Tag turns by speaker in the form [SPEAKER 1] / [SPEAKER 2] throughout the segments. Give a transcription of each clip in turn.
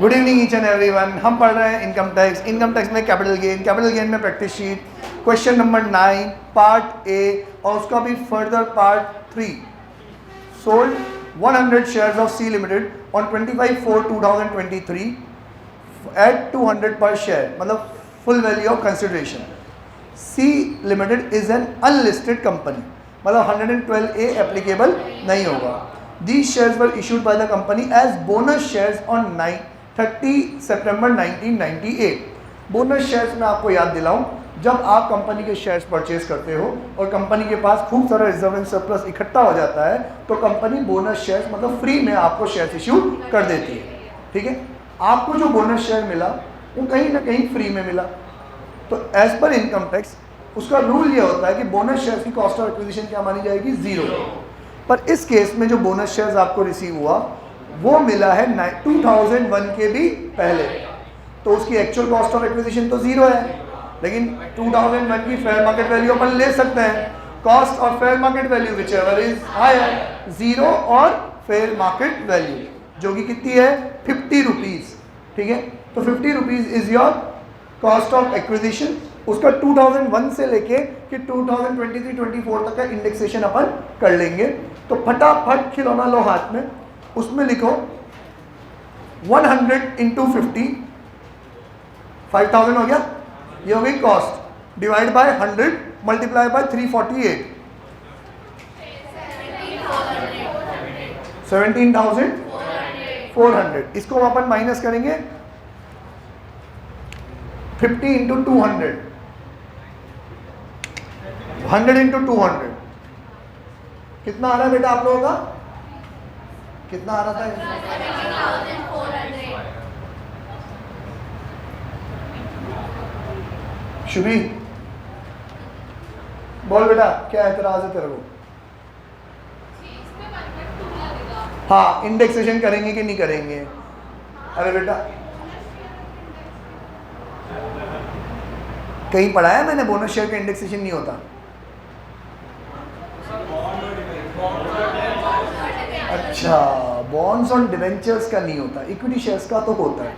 [SPEAKER 1] Good evening each and everyone. हम पढ़ रहे हैं इनकम टैक्स। इनकम टैक्स में कैपिटल गेन में practice sheet question number 9 part A और उसका भी further part 3। Sold 100 shares of C limited on 25/4/2023 at 200 per share, मतलब full value of consideration. C limited is an unlisted company, मतलब 112A applicable नहीं होगा। These shares were issued by the company as bonus shares on 30 September 1998। Bonus shares में आपको याद दिलाऊं, जब आप company के शेयर्स परचेज करते हो और कंपनी के पास खूब सारा रिजर्व एंड सरप्लस इकट्ठा हो जाता है तो कंपनी बोनस शेयर्स मतलब फ्री में आपको शेयर्स इश्यू कर देती है। ठीक है, आपको जो बोनस शेयर मिला वो कहीं ना कहीं फ्री में मिला, तो एज पर इनकम टैक्स उसका रूल ये होता है कि बोनस शेयर्स की कॉस्ट ऑफ एक्विजिशन क्या मानी जाएगी, 0। पर इस केस में जो बोनस शेयर्स आपको रिसीव हुआ वो मिला है 2001 के भी पहले, तो उसकी एक्चुअल कॉस्ट ऑफ एक्विजिशन तो 0 है, लेकिन 2001 की फेयर मार्केट वैल्यू अपन ले सकते हैं। कॉस्ट और fair market value whichever is higher, 0 और फेयर मार्केट वैल्यू जो कि कितनी है, 50 रुपीज़। ठीक है, तो 50 rupees is your cost of acquisition. उसका 2001 से लेके कि 2023-24 तक का इंडेक्सेशन अपन कर लेंगे। तो फटाफट खिलौना लो हाथ में, उसमें लिखो 100 इंटू 50, 5000 हो गया, ये हो गई cost, divide by 100 multiply by 348, 17,400। इसको अपन माइनस करेंगे 50 इंटू 200, 100 इंटू 200 कितना आ रहा है बेटा आप लोगों का, कितना आ रहा था? 17,400। शुभी बोल बेटा, क्या एतराज है तेरे को? हाँ, इंडेक्सेशन करेंगे कि नहीं करेंगे? अरे बेटा कहीं पढ़ा है मैंने बोनस शेयर का इंडेक्सेशन नहीं होता? अच्छा, बॉन्ड्स और डिवेंचर्स का नहीं होता, इक्विटी शेयर्स का तो होता है।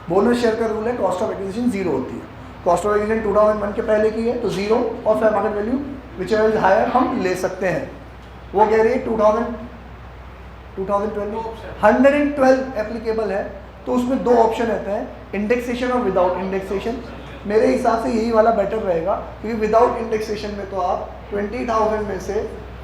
[SPEAKER 1] बोनस शेयर का रूल है कॉस्ट ऑफ एक्विजिशन 0 होती है। कॉस्ट ऑफ एक्विजिशन 2001 के पहले की है तो 0 और fair market value which is higher हम ले सकते हैं। वो कह रही है 2012 112 एप्लीकेबल है, तो उसमें 2 ऑप्शन रहते हैं, इंडेक्सेशन और विदाउट इंडेक्सेशन। मेरे हिसाब से यही वाला बेटर रहेगा, क्योंकि विदाउट इंडेक्सेशन में तो आप 20,000 में से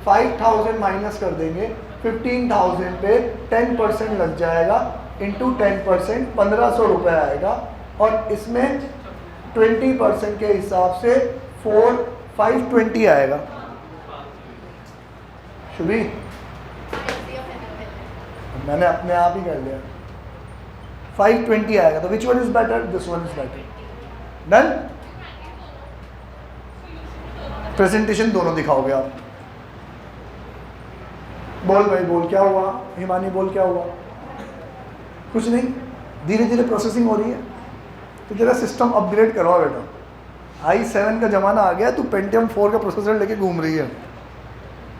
[SPEAKER 1] 5,000 माइनस कर देंगे, 15,000 पे 10% लग जाएगा, इंटू 10% 1,500 रुपये आएगा, और इसमें 20% के हिसाब से 520 आएगा। शुभी मैंने अपने आप ही कर लिया, 520 आएगा, तो which one is better? This one is better. Done. Presentation दोनों दिखाओगे आप। बोल भाई बोल, क्या हुआ? हिमानी बोल, क्या हुआ? कुछ नहीं, धीरे धीरे प्रोसेसिंग हो रही है, तो जरा सिस्टम अपग्रेड करवाओ बेटा। i7 का ज़माना आ गया, तू पेंटियम 4 का प्रोसेसर लेके घूम रही है।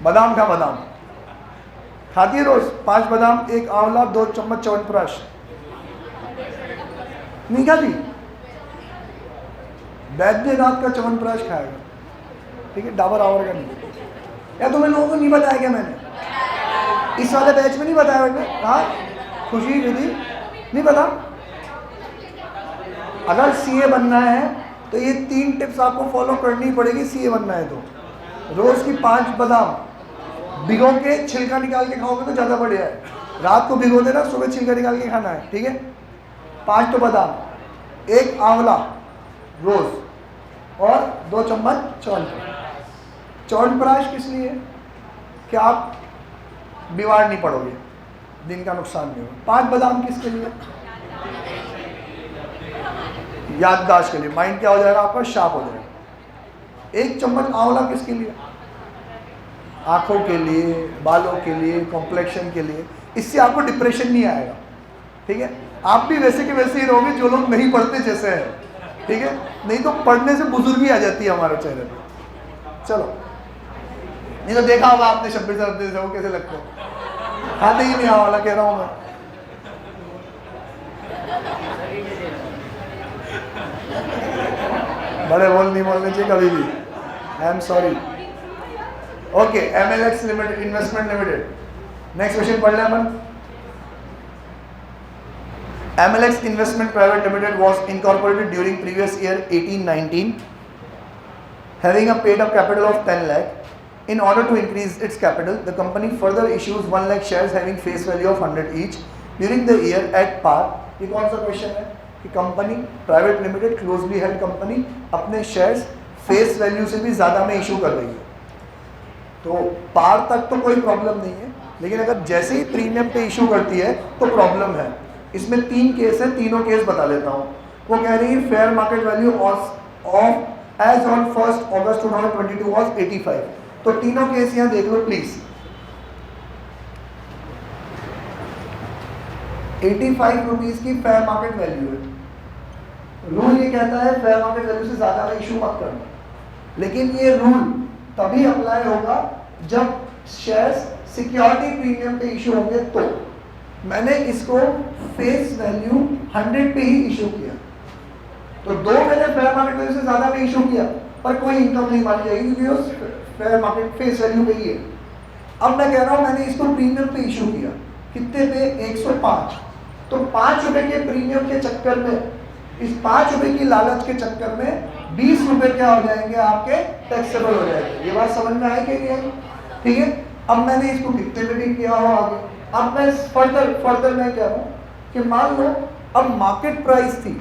[SPEAKER 1] बादाम खा, बादाम खाती है रोज, 5 बादाम, 1 आंवला, 2 चम्मच च्यवनप्राश। नहीं खाती? बैद्यनाथ का च्यवनप्राश खाएगा, ठीक है, डाबर आवर का नहीं। या तुम्हें लोगों को नहीं बताया क्या मैंने? इस वाले बैच में नहीं बताया मैंने? हाँ, खुशी विधि नहीं पता? अगर सीए बनना है तो ये 3 टिप्स आपको फॉलो करनी पड़ेगी। सीए बनना है तो रोज की 5 बादाम भिगो के छिलका निकाल के खाओगे तो ज़्यादा बढ़िया है। रात को भिगो देना, सुबह छिलका निकाल के खाना है, ठीक है। 5 तो बादाम, 1 आंवला रोज, और 2 चम्मच च्यवनप्राश। च्यवनप्राश किस लिए? कि आप बीमार नहीं पड़ोगे, दिन का नुकसान नहीं होगा। 5 बादाम किसके लिए? याददाश्त के लिए, माइंड क्या हो जाएगा आपका, शार्प हो जाएगा। 1 चम्मच आंवला किसके लिए? आँखों के लिए, बालों के लिए, कॉम्प्लेक्शन के लिए। इससे आपको डिप्रेशन नहीं आएगा, ठीक है। आप भी वैसे के वैसे ही रहोगे जो लोग नहीं पढ़ते जैसे हैं, ठीक है। नहीं तो पढ़ने से बुजुर्गी आ जाती है हमारे चेहरे पे। चलो, नहीं तो देखा होगा आपने 26 से वो कैसे लगते हैं, खाते ही नहीं आंवला, कह रहा हूँ मैं। बड़े बोल नहीं बोलने चाहिए कभी भी। I am sorry. Okay, MLX limited investment limited. Next question पढ़ लें अपन। MLX Investment Private Limited was incorporated during previous year 1819, having a paid up capital of 10 lakh. In order to increase its capital, the company further issues 1 lakh shares having face value of 100 each during the year at par. ये कौन सा question है कि company private limited closely held company अपने shares face value से भी ज़्यादा में इशू कर रही है। तो पार तक तो कोई प्रॉब्लम नहीं है, लेकिन अगर जैसे ही प्रीमियम पे इशू करती है तो प्रॉब्लम है। इसमें 3 केस है, तीनों केस बता देता हूँ। वो कह रही है fair market value of as on 1 August 2022 was 85। तो तीनों केस यहाँ देख लो प्लीज। 85 रुपीज की फेयर मार्केट वैल्यू है। रूल ये कहता है फेयर मार्केट वैल्यू से ज्यादा में इशू मत करना, लेकिन ये रूल तभी अप्लाई होगा जब शेयर्स सिक्योरिटी प्रीमियम पे इशू होंगे। तो मैंने इसको फेस वैल्यू 100 पे ही इशू किया, तो 2 मैंने फेयर मार्केट वैल्यू से ज्यादा में इशू किया, पर कोई इनकम नहीं मानी जाएगी क्योंकि वो फेयर मार्केट फेस वैल्यू पे ही है। अब मैं कह रहा हूँ मैंने इसको प्रीमियम पे इशू किया, कितने पे? 105। तो 5 रुपए के प्रीमियम के चक्कर में, इस 5 रुपए की लालच के चक्कर में 20 रुपए क्या हो जाएंगे आपके? टैक्सेबल हो जाएंगे। ये बात समझ में आई कि नहीं आई? ठीक है। अब मैंने इसको कितने पे भी किया हो आगे। अब मैं फर्दर मैं कह रहा हूँ कि मान लो अब मार्केट प्राइस थी,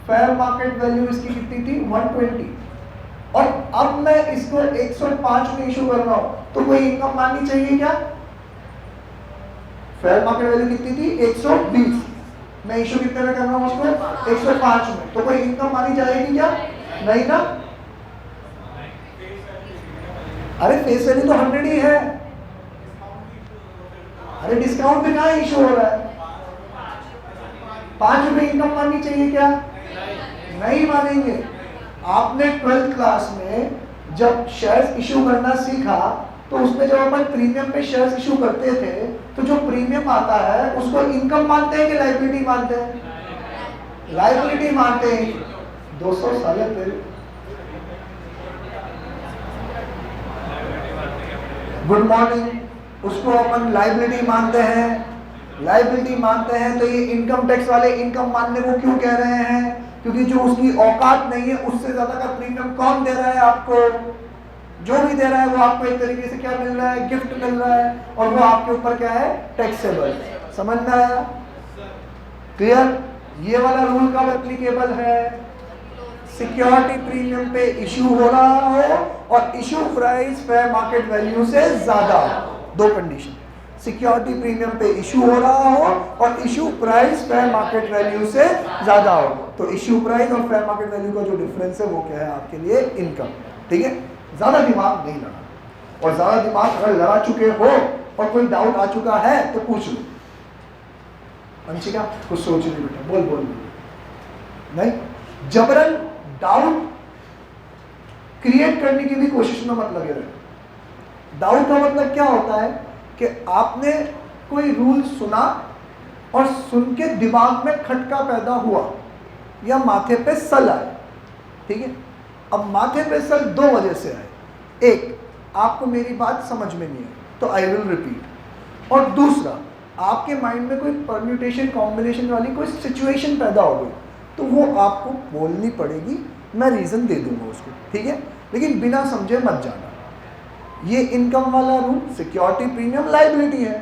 [SPEAKER 1] फेयर मार्केट वैल्यू इसकी कितनी थी? 120, और अब मैं इसको 105 में इशू कर रहा हूँ, तो कोई इनकम माननी चाहिए क्या? फेयर मार्केट वैल्यू कितनी थी? 120, मैं इशू कितने में कर रहा हूँ उसको? 105 में। तो कोई इनकम मानी जाएगी क्या? नहीं ना। अरे फेस वैल्यू तो 100 ही है। अरे डिस्काउंट में कहाँ इशू हो रहा है? 5 रुपए इनकम माननी चाहिए क्या? नहीं मानेंगे। आपने 12th क्लास में जब शेयर्स इशू करना सीखा, तो उसमें जब अपन प्रीमियम पे शेयर्स इशू करते थे, तो जो प्रीमियम आता है उसको इनकम मानते हैं कि लायबिलिटी मानते हैं? लायबिलिटी मानते हैं। 200 साल पहले। Good morning. उसको अपन लायबिलिटी मानते हैं। लायबिलिटी मानते हैं तो ये इनकम टैक्स वाले इनकम मानने को क्यों कह रहे हैं? क्योंकि जो उसकी औकात नहीं है उससे ज्यादा का प्रीमियम कौन दे रहा है आपको? जो भी दे रहा है वो आपको एक तरीके से क्या मिल रहा है? गिफ्ट मिल रहा है, और वो आपके ऊपर क्या है? टैक्सेबल। समझ में आया? क्लियर? ये वाला रूल कब एप्लीकेबल है? सिक्योरिटी प्रीमियम पे इशू हो रहा हो और issue price fair market value से ज्यादा हो। 2 कंडीशन, सिक्योरिटी प्रीमियम पे इशू हो रहा हो और issue price fair market value से ज्यादा हो। तो इशू प्राइस और फेयर मार्केट वैल्यू का जो डिफरेंस है वो क्या है आपके लिए? इनकम। ठीक है। ज्यादा दिमाग नहीं लड़ा, और ज्यादा दिमाग अगर लड़ा चुके हो और कोई डाउट आ चुका है तो पूछ लो। अंशिका कुछ सोच नहीं बेटा, बोल नहीं, जबरन डाउट क्रिएट करने की भी कोशिश में मत लगे रहे। डाउट का मतलब क्या होता है कि आपने कोई रूल सुना और सुन के दिमाग में खटका पैदा हुआ या माथे पे सल आए। ठीक है। अब माथे पे सल 2 वजह से आए। एक, आपको मेरी बात समझ में नहीं आई तो आई विल रिपीट, और दूसरा आपके माइंड में कोई परम्यूटेशन कॉम्बिनेशन वाली कोई सिचुएशन पैदा हो गई तो वो आपको बोलनी पड़ेगी, मैं रीज़न दे दूंगा उसको। ठीक है। लेकिन बिना समझे मत जाना। ये इनकम वाला रूल सिक्योरिटी प्रीमियम लायबिलिटी है।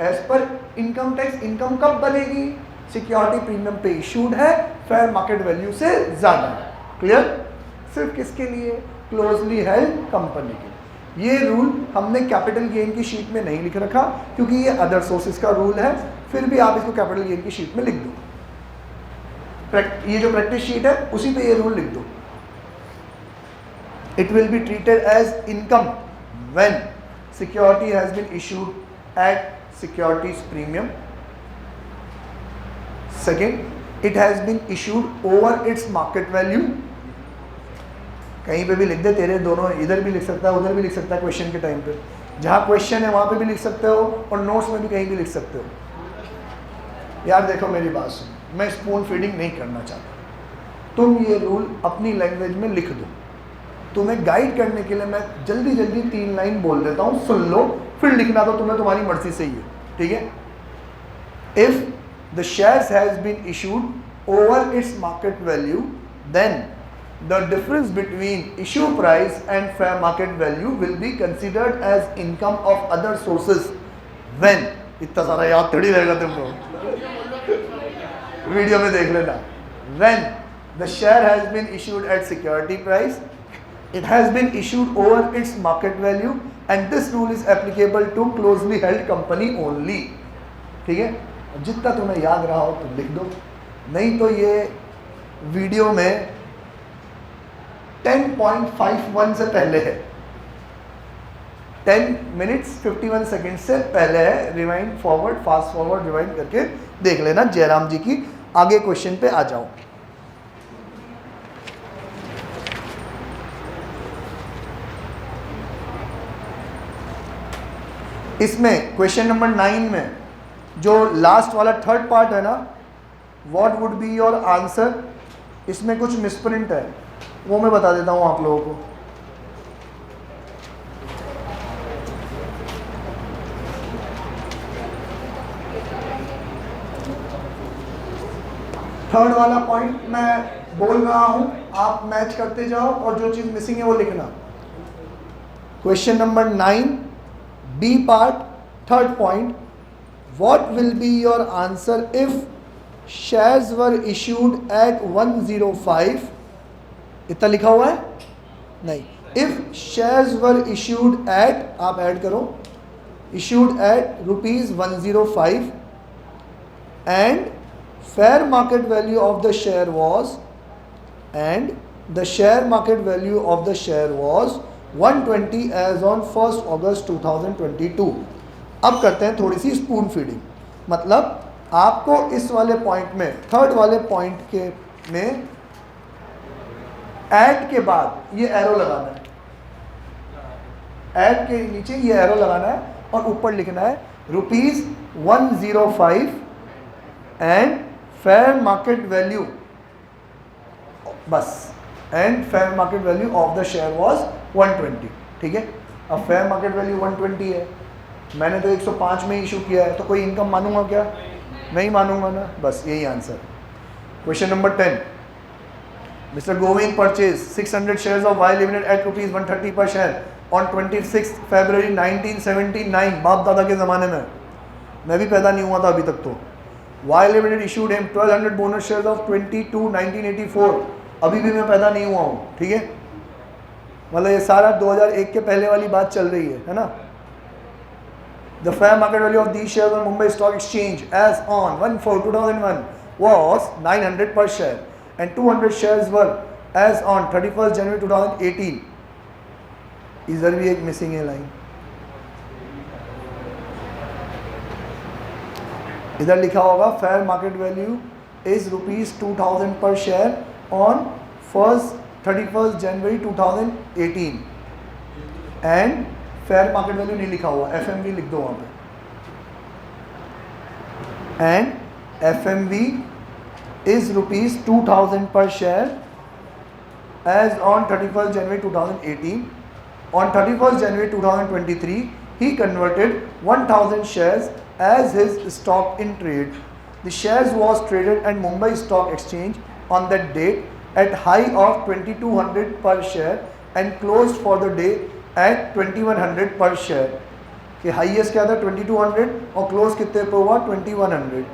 [SPEAKER 1] As per income tax income कब बनेगी? सिक्योरिटी प्रीमियम पे इशूड है, फेयर मार्केट वैल्यू से ज़्यादा। क्लियर? सिर्फ किसके लिए? क्लोजली हेल्ड कंपनी के लिए। ये रूल हमने कैपिटल गेन की शीट में नहीं लिख रखा क्योंकि ये अदर सोर्सेज का रूल है, फिर भी आप इसको कैपिटल गेन की शीट में लिख दो। ये जो प्रैक्टिस शीट है उसी पे ये रूल लिख दो। It will be treated as income when security has been issued at securities premium. Second, it has been issued over its market value. कहीं पे भी लिख दे, तेरे दोनों इधर भी लिख सकता है उधर भी लिख सकता है, क्वेश्चन के टाइम पे जहाँ क्वेश्चन है वहाँ पे भी लिख सकते हो और नोट्स में भी कहीं भी लिख सकते हो। यार देखो मेरी बात सुनो, मैं स्पून फीडिंग नहीं करना चाहता। तुम ये रूल अपनी लैंग्वेज में लिख दो। तुम्हें गाइड करने के लिए मैं जल्दी जल्दी 3 लाइन बोल देता हूँ, सुन लो, फिर लिखना तो तुम्हें तुम्हारी मर्जी से ही है, ठीक है। If the shares has been issued over its market value, then the difference between issue price and fair market value will be considered as income of other sources when, इतना सारा याद थोड़ी रहेगा तुमको, वीडियो में देख लेना। When the share has been issued at security price, it has been issued over its market value and this rule is applicable to closely held company only, ठीक है। जितना तुम्हें याद रहा हो तो लिख दो, नहीं तो ये वीडियो में 10.51 से पहले है, 10 मिनट्स 51 सेकेंड से पहले है। Rewind forward, fast forward rewind करके देख लेना जयराम जी की। आगे क्वेश्चन पे आ जाओ। इसमें क्वेश्चन नंबर 9 में जो लास्ट वाला थर्ड पार्ट है ना, what would be your answer, इसमें कुछ मिसप्रिंट है, वो मैं बता देता हूँ आप लोगों को। थर्ड वाला पॉइंट मैं बोल रहा हूँ, आप मैच करते जाओ और जो चीज़ मिसिंग है वो लिखना। Question number 9 B part, third point, what will be your answer if shares were issued at 105? इतना लिखा हुआ है नहीं। if shares were issued at, आप ऐड करो, issued at rupees 105 and fair market value of the share was, and the share market value of the share was 120 as on 1st August 2022। अब करते हैं थोड़ी सी स्पून फीडिंग, मतलब आपको इस वाले पॉइंट में, थर्ड वाले पॉइंट के में ऐड के बाद ये एरो लगाना है, ऐड के नीचे ये एरो लगाना है और ऊपर लिखना है rupees 105 and fair market value, बस, and fair market value of the share was 120, ठीक है। अब फेयर मार्केट वैल्यू 120 है, मैंने तो 105 में इशू किया है, तो कोई इनकम मानूंगा क्या? नहीं मानूंगा ना, बस यही answer. Question number 10, mister Govind purchase 600 shares of Y limited at rupees 130 per share on 26 फरवरी 1979। बाप दादा के ज़माने में, मैं भी पैदा नहीं हुआ था अभी तक। तो Y limited issued him 1200 bonus shares of 22 1984, अभी भी मैं पैदा नहीं हुआ हूँ, ठीक है। मतलब ये सारा 2001 के पहले वाली बात चल रही है ना। The fair market value of these shares on Mumbai stock exchange as on 1/4/2001 was 900 per share and 200 shares were as on 31st January 2018। इधर भी एक मिसिंग है लाइन, इधर लिखा होगा फेयर मार्केट वैल्यू इज ₹2000 पर share on 31st January 2018 and fair market value नहीं लिखा हुआ, FMV लिख दो वहाँ पे। And FMV is ₹2000 per share as on 31st January 2018. On 31st January 2023, he converted 1000 shares as his stock in trade. The shares was traded at Mumbai Stock Exchange on that date at high of 2200 per share and closed for the day at 2100 per share. कि highest क्या था 2200 और close कितने पे हुआ 2100।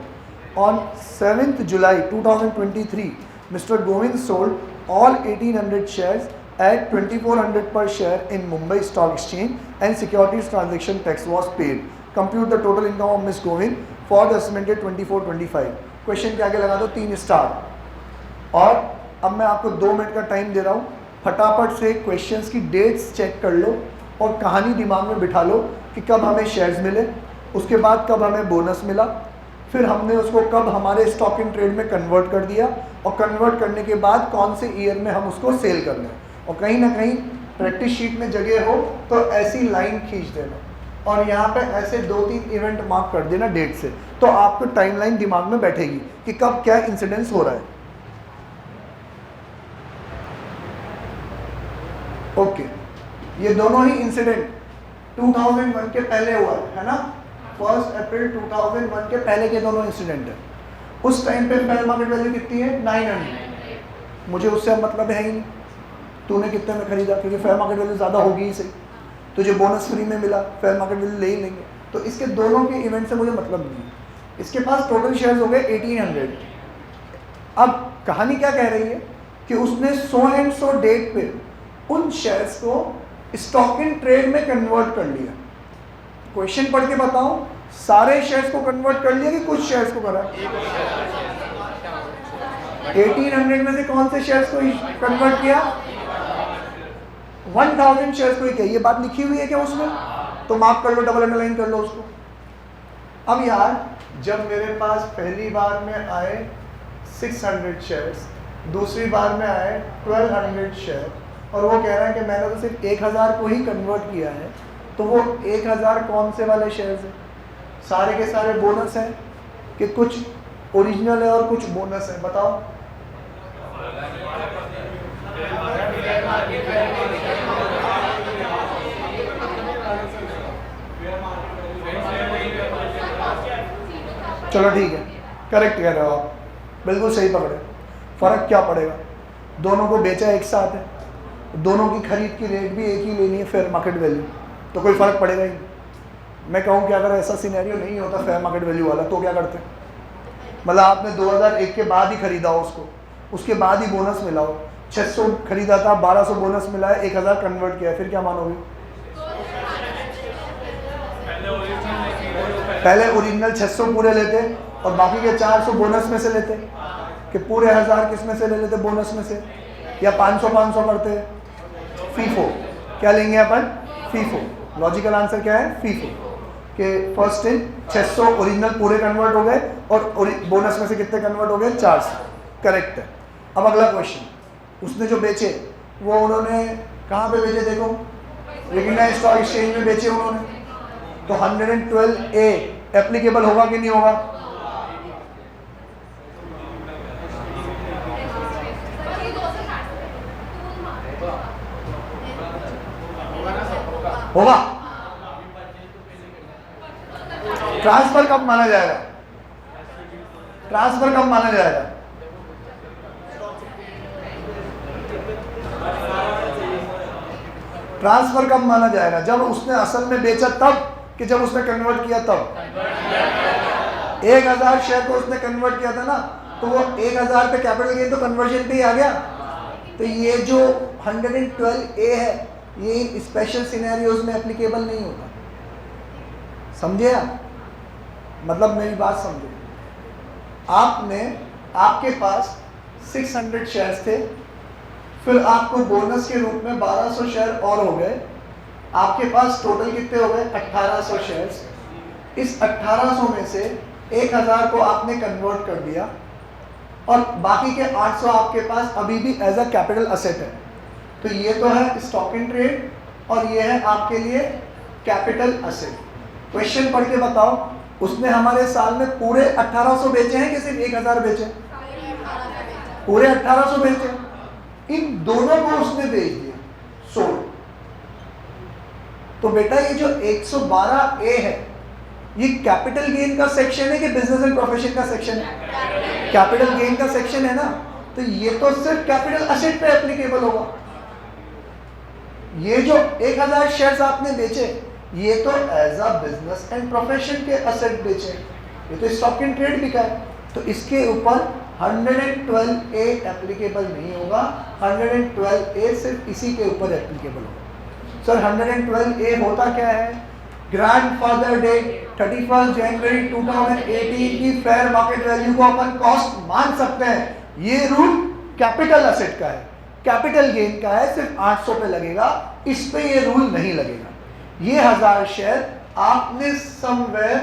[SPEAKER 1] On 7th July 2023, Mr. Govind sold all 1800 shares at 2400 per share in Mumbai Stock Exchange and securities transaction tax was paid. Compute the total income of Ms. Govind for the estimated 24-25। Question के आगे लगा दो 3 star. और अब मैं आपको 2 minute का time दे रहा हूँ, फटाफट से क्वेश्चंस की डेट्स चेक कर लो और कहानी दिमाग में बिठा लो कि कब हमें शेयर्स मिले, उसके बाद कब हमें बोनस मिला, फिर हमने उसको कब हमारे स्टॉक इन ट्रेड में कन्वर्ट कर दिया और कन्वर्ट करने के बाद कौन से ईयर में हम उसको सेल कर लें। और कहीं ना कहीं प्रैक्टिस शीट में जगह हो तो ऐसी लाइन खींच देना और यहाँ पे ऐसे 2-3 इवेंट मार्क कर देना डेट से, तो आपको टाइमलाइन दिमाग में बैठेगी कि कब क्या इंसिडेंस हो रहा है। ओके, ये दोनों ही इंसिडेंट 2001 के पहले हुआ है ना, 1 अप्रैल 2001 के पहले के दोनों इंसिडेंट है। उस टाइम पे फेयर मार्केट वैल्यू कितनी है? 900। मुझे उससे अब मतलब है ही नहीं तूने कितने में खरीदा, क्योंकि फेयर मार्केट वैल्यू ज़्यादा होगी ही सही, तुझे बोनस फ्री में मिला, फेयर मार्केट वैल्यू ले ही लेंगे। तो इसके दोनों के इवेंट से मुझे मतलब नहीं है। इसके पास टोटल शेयर्स हो गए 1800। अब कहानी क्या कह रही है कि उसने 100 डेट पे उन शेयर्स को स्टॉक इन ट्रेड में कन्वर्ट कर लिया। क्वेश्चन पढ़ के बताओ, सारे शेयर्स को कन्वर्ट कर लिया कि कुछ शेयर्स को करा? 1800 में से कौन से शेयर्स को कन्वर्ट किया? 1000 शेयर्स को ही किया। ये बात लिखी हुई है क्या उसमें? तो मार्क कर लो, डबल अंडरलाइन कर लो उसको। अब यार, जब मेरे पास पहली बार में आए 600 शेयर्स, दूसरी बार में आए 1200 शेयर, और वो कह रहा है कि मैंने तो सिर्फ 1000 को ही कन्वर्ट किया है, तो वो 1000 कौन से वाले शेयर्स हैं? सारे के सारे बोनस हैं कि कुछ ओरिजिनल है और कुछ बोनस है? बताओ। चलो ठीक है, करेक्ट कह रहे हो आप, बिल्कुल सही पकड़े। फर्क क्या पड़ेगा? दोनों को बेचा एक साथ है, दोनों की खरीद की रेट भी एक ही लेनी है, फेयर मार्केट वैल्यू, तो कोई फर्क पड़ेगा ही। मैं कहूँ कि अगर ऐसा सिनेरियो नहीं होता फेयर मार्केट वैल्यू वाला, तो क्या करते? मतलब आपने 2001 के बाद ही खरीदा हो उसको, उसके बाद ही बोनस मिला हो, 600 खरीदा था, 1200 बोनस मिला है, 1000 कन्वर्ट किया है, फिर क्या मानोगे? पहले ओरिजिनल 600 पूरे लेते और बाकी के 400 बोनस में से लेते, कि पूरे 1000 किस में से ले लेते? बोनस में से। या 500 करते? फीफो। क्या लेंगे अपन? फीफो। लॉजिकल आंसर क्या है? फीफो। कि फर्स्ट इन 600 ओरिजिनल पूरे कन्वर्ट हो गए और बोनस में से कितने कन्वर्ट हो गए? 400। करेक्ट है। अब अगला क्वेश्चन, उसने जो बेचे वो उन्होंने कहाँ पे बेचे? देखो, रिकग्नाइज्ड स्टॉक एक्सचेंज में बेचे उन्होंने, तो 112A एप्लीकेबल होगा कि नहीं होगा? होगा। ट्रांसफर कब माना जाएगा? ट्रांसफर कब माना जाएगा? ट्रांसफर कब माना जाएगा? जब उसने असल में बेचा तब, कि जब उसने कन्वर्ट किया तब? 1000 शेयर को उसने कन्वर्ट किया था ना, तो वो 1000 पे कैपिटल गेन तो कन्वर्जन पे ही आ गया। तो ये जो 112A है, ये स्पेशल सिनेरियोज में एप्लीकेबल नहीं होता। समझे आप? मतलब मेरी बात समझे। आपके पास 600 शेयर्स थे, फिर आपको बोनस के रूप में 1200 शेयर और हो गए, आपके पास टोटल कितने हो गए? 1800 शेयर्स। इस 1800 में से 1000 को आपने कन्वर्ट कर दिया और बाकी के 800 आपके पास अभी भी एज अ कैपिटल असेट है। तो ये तो है स्टॉक इन ट्रेड और ये है आपके लिए कैपिटल असेट। क्वेश्चन पढ़ के बताओ, उसने हमारे साल में पूरे 1800 बेचे हैं कि सिर्फ 1000 बेचे? पूरे 1800 बेचे। इन दोनों को उसने बेच दिया, सोल्ड। तो बेटा ये जो 112A है, ये कैपिटल गेन का सेक्शन है कि बिजनेस एंड प्रोफेशन का सेक्शन है? कैपिटल गेन का सेक्शन है ना, तो ये तो सिर्फ कैपिटल असेट पे एप्लीकेबल होगा। ये जो 1000 शेयर्स आपने बेचे, ये तो as a business and profession के असेट बेचे, ये तो स्टॉक इन ट्रेड बिका है, तो इसके ऊपर 112A एप्लीकेबल नहीं होगा। 112A सिर्फ इसी के ऊपर एप्लीकेबल होगा। सर 112A होता क्या है? ग्रैंडफादर डे 31 जनवरी 2018 की फेयर मार्केट वैल्यू को अपन कॉस्ट मान सकते हैं। ये रूल कैपिटल असेट का है, कैपिटल गेन का है, सिर्फ 800 पे लगेगा, इस पे ये रूल नहीं लगेगा। ये 1000 शेयर आपने समवेयर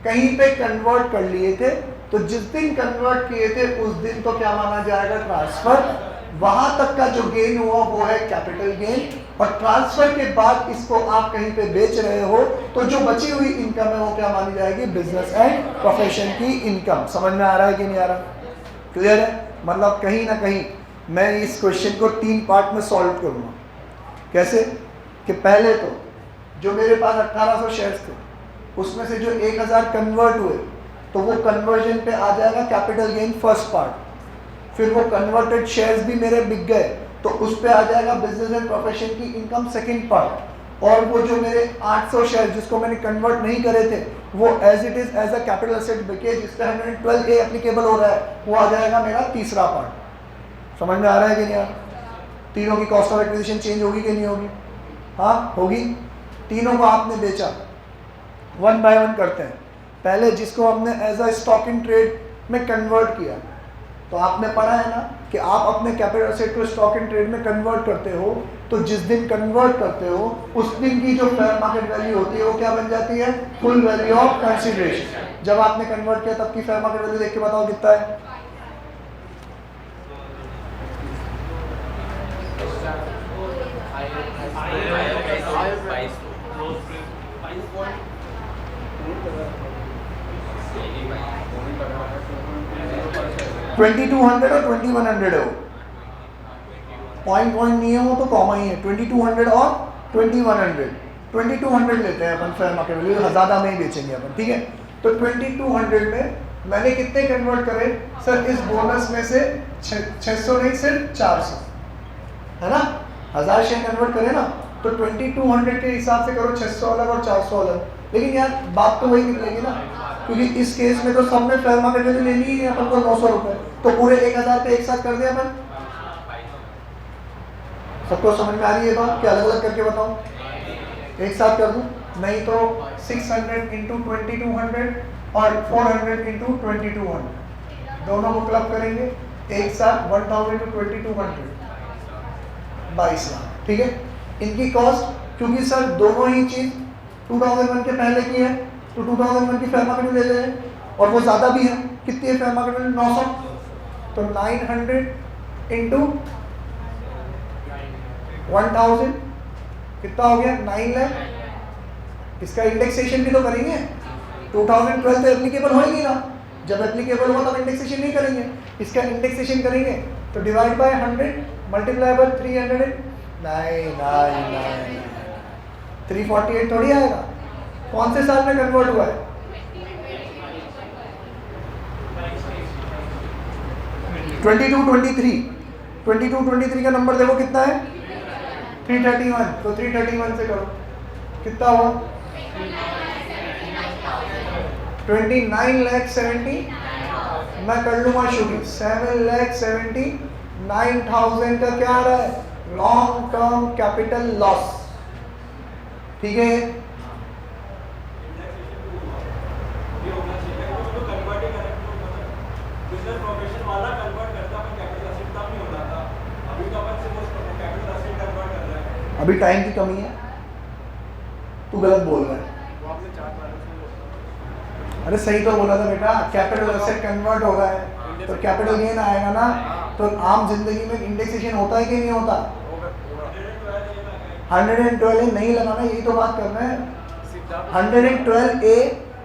[SPEAKER 1] कहीं पे कन्वर्ट कर लिए थे, तो जिस दिन कन्वर्ट किए थे उस दिन तो क्या माना जाएगा? ट्रांसफर। वहां तक का जो गेन हुआ वो है कैपिटल गेन, और ट्रांसफर के बाद इसको आप कहीं पे बेच रहे हो तो जो बची हुई इनकम है वो क्या मानी जाएगी? बिजनेस एंड प्रोफेशन की इनकम। समझ में आ रहा है कि नहीं आ रहा? क्लियर है? मतलब कहीं ना कहीं मैं इस क्वेश्चन को 3 पार्ट में सॉल्व करूंगा। कैसे? कि पहले तो जो मेरे पास 1800 शेयर्स थे उसमें से जो 1000 कन्वर्ट हुए तो वो कन्वर्जन पे आ जाएगा कैपिटल गेन फर्स्ट पार्ट। फिर वो कन्वर्टेड शेयर्स भी मेरे बिक गए तो उस पे आ जाएगा बिजनेस एंड प्रोफेशन की इनकम सेकंड पार्ट। और वो जो मेरे 800 शेयर जिसको मैंने कन्वर्ट नहीं करे थे वो as it is as a capital asset बिके जिस पे 112A एप्लीकेबल हो रहा है वो आ जाएगा मेरा तीसरा पार्ट। समझ में आ रहा है कि नहीं आ रहा? तीनों की कॉस्ट ऑफ एक्विजिशन चेंज होगी कि नहीं होगी? हाँ होगी। तीनों को आपने बेचा, 1 बाय 1 करते हैं। पहले जिसको हमने as a stock in trade में कन्वर्ट किया तो आपने पढ़ा है ना कि आप अपने कैपिटल एसेट को स्टॉक इन ट्रेड में कन्वर्ट करते हो तो जिस दिन कन्वर्ट करते हो उस दिन की जो फेयर मार्केट वैल्यू होती है वो क्या बन जाती है? Full value of consideration. जब आपने कन्वर्ट किया तब की फेयर मार्केट वैल्यू देख के बताओ कितना है? $2200 और 2100 है वो, पॉइंट नहीं है वो तो कॉमा ही है। 2200 और 2100, 2200 लेते हैं अपन फेयर मार्केट वैल्यू, ज़्यादा में ही बेचेंगे अपन, ठीक है। तो 2200 में मैंने कितने कन्वर्ट करे सर? इस बोनस में से 600 नहीं सिर्फ 400 है ना, 1000 शेयर कन्वर्ट करे ना तो 2200 के हिसाब से करो 600 अलग और 400 अलग। लेकिन यार बात तो वही निकलेगी ना, क्योंकि इस केस में तो सबने फेयर मार्केट वैल्यू लेनी ही है अपन को 900 रुपये, तो पूरे 1000 पे एक साथ कर दिया अपन। सबको समझ में आ रही है बात कि अलग अलग करके बताऊं? एक साथ कर दूं? नहीं तो 600 इंटू 2200 और 400 इंटू 2200 दोनों को क्लब करेंगे एक साथ 1000 इंटू 2200 22 लाख, ठीक है। इनकी कॉस्ट क्योंकि सर दोनों ही चीज 2001 के पहले की है तो 2001 की फेयर मार्केट वैल्यू ले रहे हैं और वो ज़्यादा भी है। कितनी है फेयर मार्केट वैल्यू? 900। तो 900 इंटू 1000 कितना हो गया? 9 लाख। इसका इंडेक्सेशन भी तो करेंगे, 2012 तो एप्लीकेबल होएगी ना, जब एप्लीकेबल हो तब इंडेक्सेशन नहीं करेंगे, इसका इंडेक्सेशन करेंगे तो डिवाइड बाय 100 मल्टीप्लाई बाय 300 नहीं 348 थोड़ी आएगा। कौन से साल में कन्वर्ट हुआ है? 22-23 का नंबर देखो कितना है? 331। तो 331 से करो कितना हुआ? 29,70,000। मैं कर लूंगा शुरू 7,79,000 का क्या आ रहा है? लॉन्ग टर्म कैपिटल लॉस, ठीक है। अभी टाइम की कमी है, तू गलत बोल रहा है। अरे सही तो बोला था बेटा, कैपिटल एसेट कन्वर्ट हो रहा है तो कैपिटल गेन आएगा ना। तो आम जिंदगी में इंडेक्सेशन होता है कि नहीं होता? 112A नहीं लगाना, यही तो बात कर रहे हैं। 112A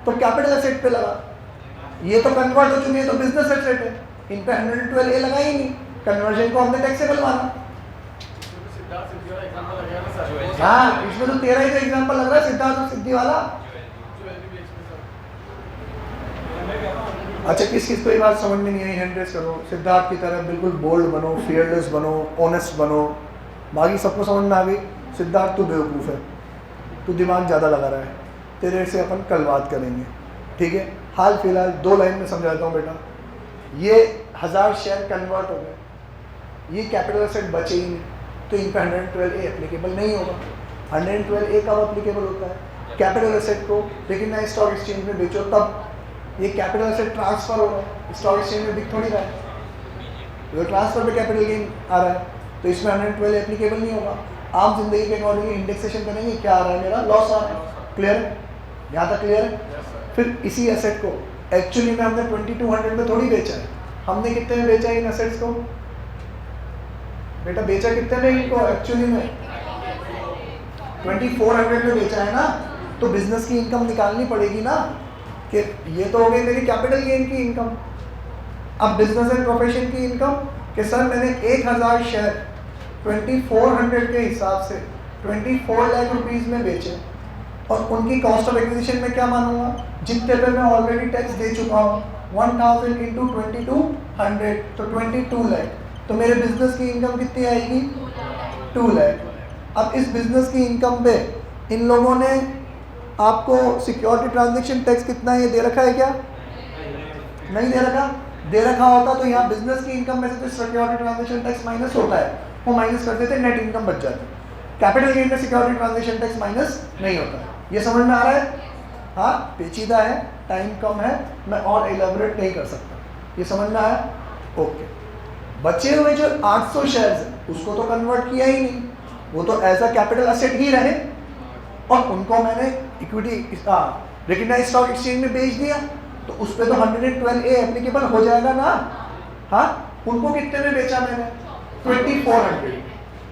[SPEAKER 1] तो कैपिटल एसेट पे लगा, ये तो कन्वर्ट हो चुके हैं तो बिजनेस एसेट है, इन पे 112A लगा ही नहीं, कन्वर्जन को हमने टैक्सेबल माना। हाँ इसमें तो तेरा ही तो एग्जांपल लग रहा है, सिद्धार्थ और सिद्धि वाला। अच्छा किस किस को ये बात समझ में नहीं आई? हैंड रेज करो। सिद्धार्थ की तरह बिल्कुल बोल्ड बनो, फियरलेस बनो, ऑनेस्ट बनो। बाकी सबको समझ में आ गई? सिद्धार्थ तू बेवकूफ़ है, तू दिमाग ज़्यादा लगा रहा है, तेरे से अपन कल बात करेंगे, ठीक है। हाल फिलहाल 2 लाइन में समझाता हूँ बेटा। ये 1000 शेयर कन्वर्ट हो गए, ये कैपिटल एसेट बचे ही नहीं तो इन पर 112A एप्लीकेबल नहीं होगा। 112A कब एप्लीकेबल होता है? कैपिटल एसेट को लेकिन ना स्टॉक एक्सचेंज में बेचो तब। ये कैपिटल एसेट ट्रांसफर हो रहा है, स्टॉक एक्सचेंज में बिक थोड़ी रहा है, तो ट्रांसफर पे कैपिटल गेन आ रहा है तो इसमें 112 एप्लीकेबल नहीं होगा। आम जिंदगी के अकॉर्डिंग इंडेक्सेशन करेंगे, क्या आ रहा है मेरा? लॉस आ रहा है। क्लियर है? यहाँ तक क्लियर है? फिर इसी एसेट को एक्चुअली में हमने 2200 में थोड़ी बेचा है, हमने कितने में बेचा इन एसेट्स को? बेटा बेचा कितने में इनको एक्चुअली में? 2400 में बेचा है ना, तो बिजनेस की इनकम निकालनी पड़ेगी ना, कि ये तो हो गई मेरी कैपिटल गेन की इनकम। अब बिजनेस एंड प्रोफेशन की इनकम कि सर मैंने 1000 शेयर 2400 के हिसाब से 24 लाख रुपीस में बेचे, और उनकी कॉस्ट ऑफ एक्विजिशन में क्या मानूंगा, जितने पे मैं ऑलरेडी टैक्स दे चुका हूँ, 1000 इंटू 2200 तो 22 लाख, तो मेरे बिजनेस की इनकम कितनी आएगी, 2 लाख। अब इस बिजनेस की इनकम पे इन लोगों ने आपको सिक्योरिटी ट्रांजैक्शन टैक्स कितना है ये दे रखा है क्या, नहीं दे रखा। दे रखा होता तो यहाँ बिजनेस की इनकम में से तो सिक्योरिटी ट्रांजैक्शन टैक्स माइनस होता है, वो माइनस कर देते, नेट इनकम बच जाती। कैपिटल गेन में सिक्योरिटी ट्रांजैक्शन टैक्स माइनस नहीं होता। ये समझ में आ रहा है? हाँ, पेचीदा है, टाइम कम है, मैं और एलेबोरेट नहीं कर सकता। ये समझ में आया? ओके। बचे हुए जो 800 शेयर्स हैं उसको तो कन्वर्ट किया ही नहीं, वो तो एज अ कैपिटल एसेट ही रहे, और उनको मैंने इक्विटी रिकग्नाइज्ड स्टॉक एक्सचेंज में बेच दिया, तो उस पर तो 112A एप्लीकेबल हो जाएगा ना। हाँ, उनको कितने में बेचा मैंने, 2400,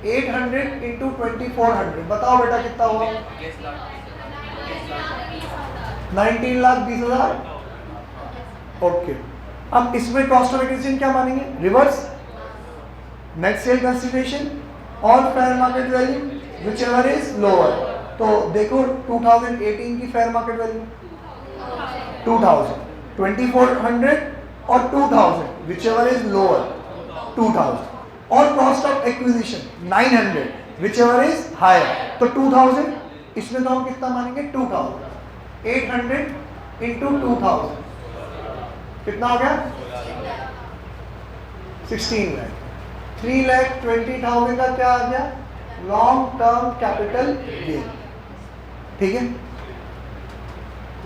[SPEAKER 1] 800 इंटू 2400, बताओ बेटा कितना हुआ, 19,20,000। ओके, अब इसमें कॉस्ट ऑफ एक्विजिशन क्या मानेंगे, रिवर्स, नेट सेल कंसीडरेशन और fair market value whichever is lower. तो देखो 2018 की फेयर मार्केट वैल्यू 2000, 2400 और 2000 विच एवर इज लोअर 2000, और cost of acquisition 900 whichever is higher, तो 2000, इसमें तो हम कितना मानेंगे 2000, 800 इंटू 2000 कितना हो गया, 16 लाख। 3,20,000 का क्या आ गया, लॉन्ग टर्म कैपिटल गेन। ठीक है,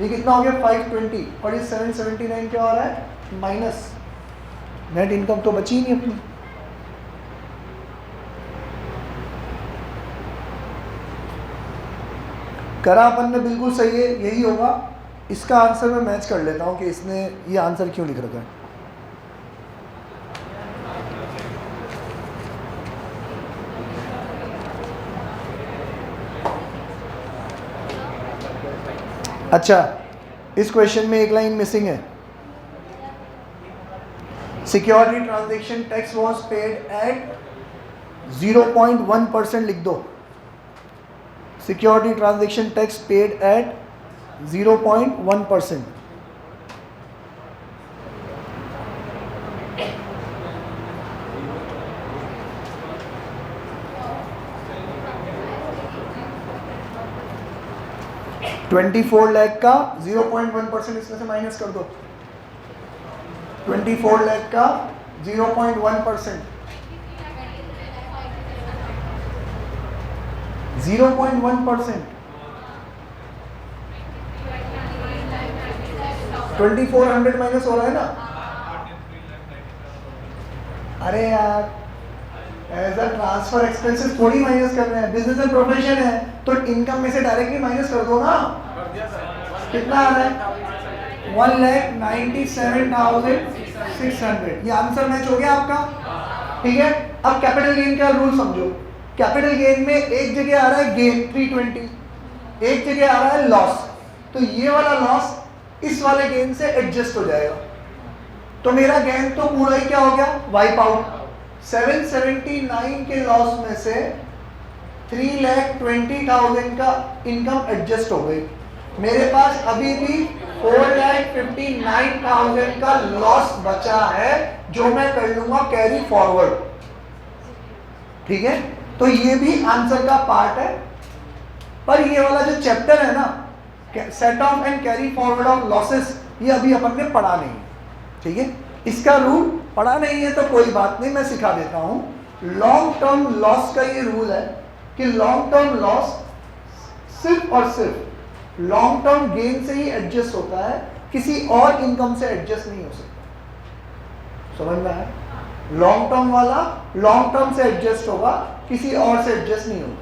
[SPEAKER 1] ये कितना हो गया 520, और ये 779 क्या हो रहा है, माइनस। नेट इनकम तो बची नहीं अपनी। करा अपन ने बिल्कुल सही है, यही होगा। इसका आंसर मैं मैच कर लेता हूँ कि इसने ये आंसर क्यों लिख रखा है। अच्छा, इस क्वेश्चन में एक लाइन मिसिंग है, security transaction tax was paid at 0.1% लिख दो, security transaction tax paid at 0.1%। $24 lakh का 0.1% इसमें से माइनस कर दो, 24 लाख का 0.1%, 0.1%, 2400 माइनस हो रहा है ना। अरे यार, एज अ ट्रांसफर एक्सपेंसेस थोड़ी माइनस कर रहे हैं, बिजनेस एंड प्रोफेशन है तो इनकम में से डायरेक्टली माइनस कर दो ना। कितना आ रहा है, 1,97,600। ये आंसर मैच हो गया आपका। ठीक है, अब कैपिटल गेन का रूल समझो। कैपिटल गेन में एक जगह आ रहा है गेन 320, एक जगह आ रहा है लॉस, तो ये वाला लॉस इस वाले गेन से एडजस्ट हो जाएगा, तो मेरा गेन तो पूरा ही क्या हो गया, वाइप आउट। 779 के लॉस में से 3,20,000 का इनकम एडजस्ट हो गई, मेरे पास अभी भी 4,59,000 का लॉस बचा है जो मैं कर लूंगा कैरी फॉरवर्ड। ठीक है, तो ये भी आंसर का पार्ट है, पर ये वाला जो चैप्टर है ना, set of and carry forward of losses, ये अभी अपन ने पढ़ा नहीं है। ठीक है, इसका रूल पढ़ा नहीं है तो कोई बात नहीं, मैं सिखा देता हूं। लॉन्ग टर्म लॉस का ये रूल है कि लॉन्ग टर्म लॉस सिर्फ और सिर्फ लॉन्ग टर्म गेन से ही एडजस्ट होता है, किसी और इनकम से एडजस्ट नहीं हो सकता। समझ में आया? लॉन्ग टर्म वाला लॉन्ग टर्म से एडजस्ट होगा, किसी और से एडजस्ट नहीं होगा।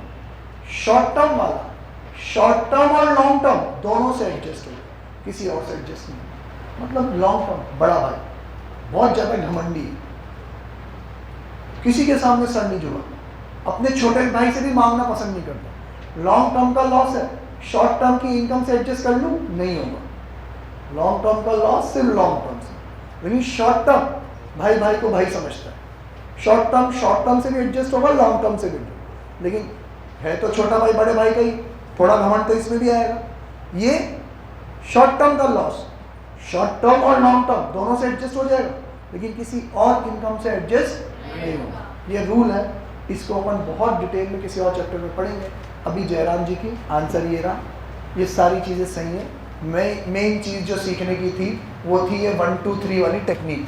[SPEAKER 1] शॉर्ट टर्म वाला शॉर्ट टर्म और लॉन्ग टर्म दोनों से एडजस्ट होगा, किसी और से एडजस्ट नहीं होगा। मतलब लॉन्ग टर्म बड़ा भाई बहुत ज्यादा घमंडी है, किसी के सामने सर नहीं झुका, अपने छोटे भाई से भी मांगना पसंद नहीं करता, लॉन्ग टर्म का लॉस है, शॉर्ट टर्म की इनकम से एडजस्ट कर लूँ, नहीं होगा। लॉन्ग टर्म का लॉस सिर्फ लॉन्ग टर्म से, लेकिन शॉर्ट टर्म भाई भाई को भाई समझता है। शॉर्ट टर्म से भी एडजस्ट होगा, लॉन्ग टर्म से भी, लेकिन है तो छोटा भाई बड़े भाई का ही, थोड़ा घमंड तो इसमें भी आएगा। ये शॉर्ट टर्म का लॉस शॉर्ट टर्म और लॉन्ग टर्म दोनों से एडजस्ट हो जाएगा, लेकिन किसी और इनकम से एडजस्ट नहीं होगा। ये रूल है, इसको अपन बहुत डिटेल में किसी और चैप्टर में पढ़ेंगे। अभी जयराम जी की आंसर ये रहा, ये सारी चीज़ें सही हैं। मेन चीज़ जो सीखने की थी वो थी ये 1 2 3 वाली टेक्निक,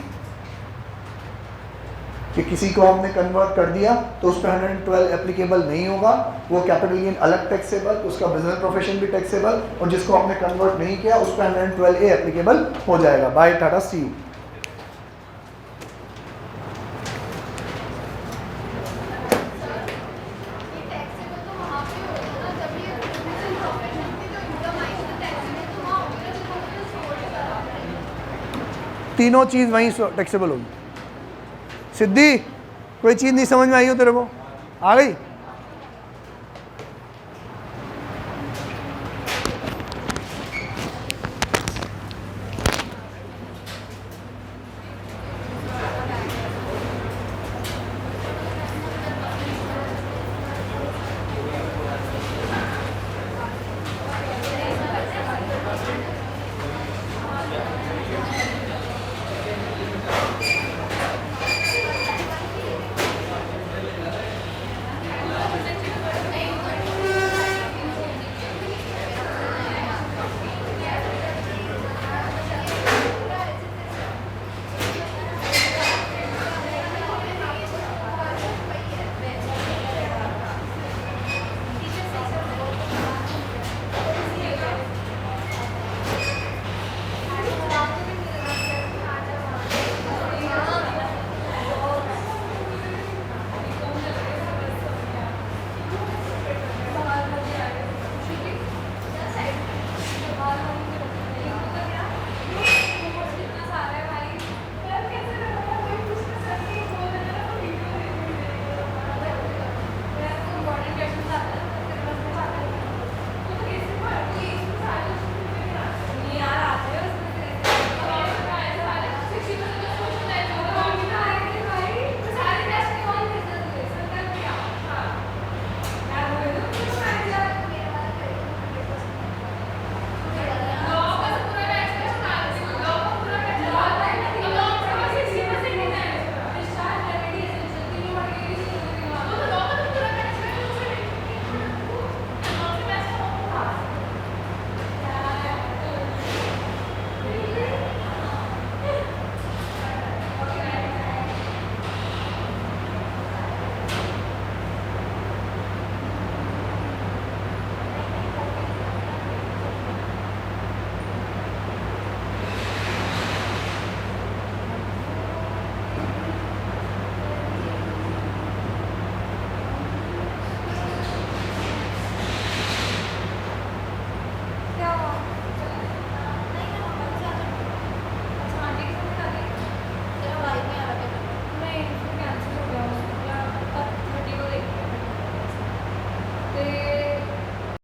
[SPEAKER 1] कि किसी को हमने कन्वर्ट कर दिया तो उस पर 112 एप्लीकेबल नहीं होगा, वो कैपिटल गेन अलग टैक्सेबल, उसका बिजनेस प्रोफेशन भी टैक्सेबल, और जिसको हमने कन्वर्ट नहीं किया उस पर 112A एप्लीकेबल हो जाएगा। Bye tata, see you. तीनों चीज़ वहीं टैक्सेबल होगी। सिद्धि, कोई चीज़ नहीं समझ में आई हो तेरे को? आ गई?